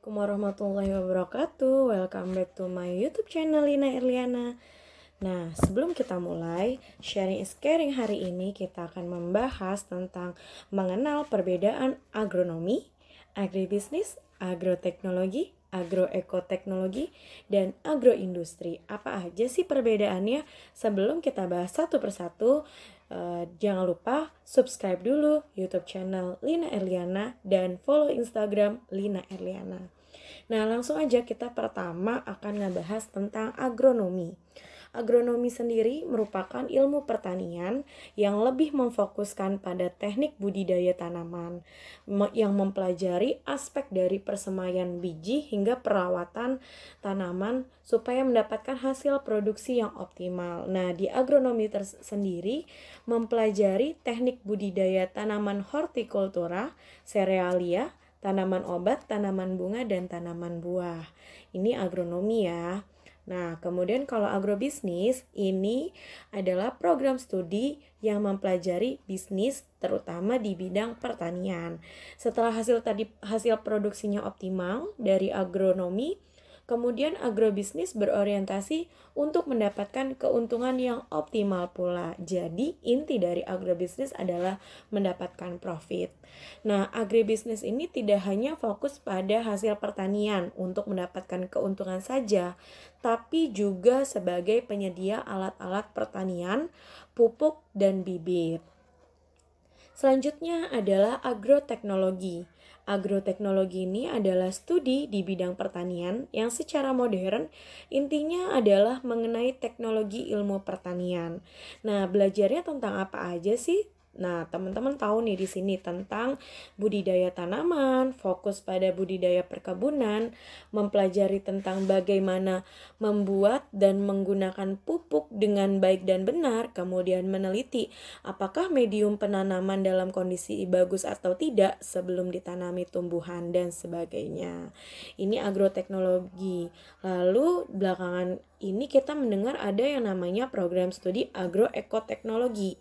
Assalamualaikum warahmatullahi wabarakatuh. Welcome back to my YouTube channel Lina Erliana. Nah, sebelum kita mulai, sharing is caring hari ini kita akan membahas tentang mengenal perbedaan agronomi, agribisnis, agroteknologi, agroekoteknologi, dan agroindustri. Apa aja sih perbedaannya? Sebelum kita bahas satu persatu, jangan lupa subscribe dulu YouTube channel Lina Erliana dan follow Instagram Lina Erliana. Nah, langsung aja kita pertama akan ngebahas tentang agronomi. Agronomi sendiri merupakan ilmu pertanian yang lebih memfokuskan pada teknik budidaya tanaman, yang mempelajari aspek dari persemaian biji hingga perawatan tanaman supaya mendapatkan hasil produksi yang optimal. Nah, di agronomi sendiri mempelajari teknik budidaya tanaman hortikultura, serealia, tanaman obat, tanaman bunga, dan tanaman buah. Ini agronomi ya. Nah, kemudian kalau agrobisnis, ini adalah program studi yang mempelajari bisnis terutama di bidang pertanian. Setelah hasil produksinya optimal dari agronomi, kemudian agrobisnis berorientasi untuk mendapatkan keuntungan yang optimal pula. Jadi, inti dari agrobisnis adalah mendapatkan profit. Nah, agribisnis ini tidak hanya fokus pada hasil pertanian untuk mendapatkan keuntungan saja, tapi juga sebagai penyedia alat-alat pertanian, pupuk, dan bibit. Selanjutnya adalah agroteknologi. Agroteknologi ini adalah studi di bidang pertanian yang secara modern intinya adalah mengenai teknologi ilmu pertanian. Nah, belajarnya tentang apa aja sih? Nah, teman-teman tahu nih di sini tentang budidaya tanaman, fokus pada budidaya perkebunan, mempelajari tentang bagaimana membuat dan menggunakan pupuk dengan baik dan benar, kemudian meneliti apakah medium penanaman dalam kondisi bagus atau tidak sebelum ditanami tumbuhan dan sebagainya. Ini agroteknologi. Lalu belakangan ini kita mendengar ada yang namanya program studi agroekoteknologi.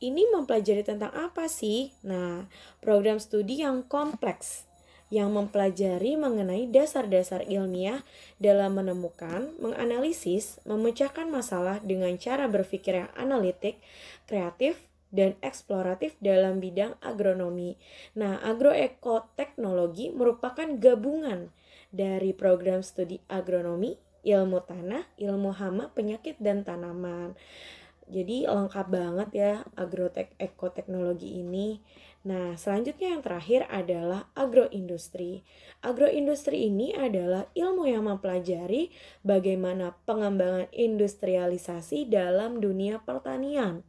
Ini mempelajari tentang apa sih? Nah, program studi yang kompleks yang mempelajari mengenai dasar-dasar ilmiah dalam menemukan, menganalisis, memecahkan masalah dengan cara berpikir yang analitik, kreatif, dan eksploratif dalam bidang agronomi. Nah, agroekoteknologi merupakan gabungan dari program studi agronomi, ilmu tanah, ilmu hama, penyakit, dan tanaman. Jadi lengkap banget ya ekoteknologi ini. Nah, selanjutnya yang terakhir adalah agroindustri. Agroindustri ini adalah ilmu yang mempelajari bagaimana pengembangan industrialisasi dalam dunia pertanian.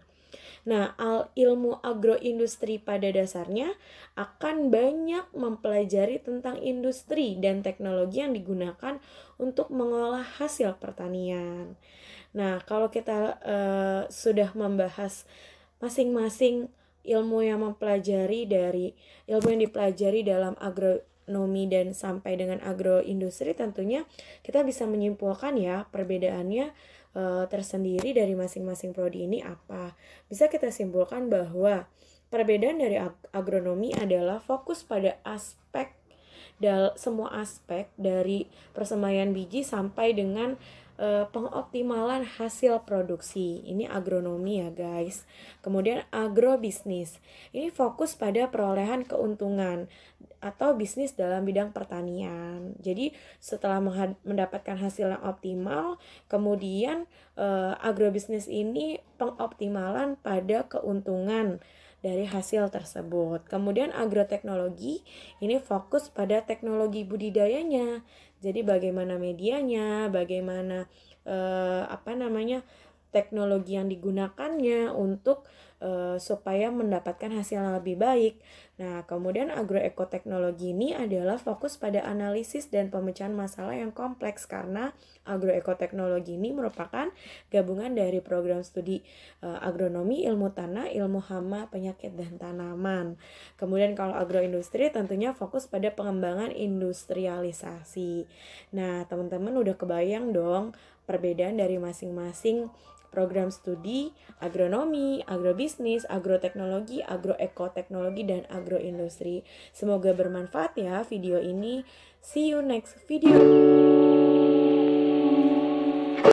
Nah, ilmu agroindustri pada dasarnya akan banyak mempelajari tentang industri dan teknologi yang digunakan untuk mengolah hasil pertanian. Nah, kalau kita sudah membahas masing-masing ilmu yang dipelajari dalam agronomi dan sampai dengan agroindustri, tentunya kita bisa menyimpulkan ya perbedaannya tersendiri dari masing-masing prodi ini apa. Bisa kita simpulkan bahwa perbedaan dari agronomi adalah fokus pada semua aspek dari persemaian biji sampai dengan pengoptimalan hasil produksi. Ini agronomi ya guys. Kemudian agrobisnis. Ini fokus pada perolehan keuntungan atau bisnis dalam bidang pertanian. Jadi setelah mendapatkan hasil yang optimal, kemudian agrobisnis ini pengoptimalan pada keuntungan dari hasil tersebut. Kemudian agroteknologi ini fokus pada teknologi budidayanya. Jadi bagaimana medianya, bagaimana teknologi yang digunakannya untuk supaya mendapatkan hasil yang lebih baik. Nah, kemudian agroekoteknologi ini adalah fokus pada analisis dan pemecahan masalah yang kompleks karena agroekoteknologi ini merupakan gabungan dari program studi agronomi, ilmu tanah, ilmu hama, penyakit, dan tanaman. Kemudian kalau agroindustri tentunya fokus pada pengembangan industrialisasi. Nah, teman-teman udah kebayang dong perbedaan dari masing-masing program studi agronomi, agrobisnis, agroteknologi, agroekoteknologi, dan agroindustri. Semoga bermanfaat ya video ini. See you next video.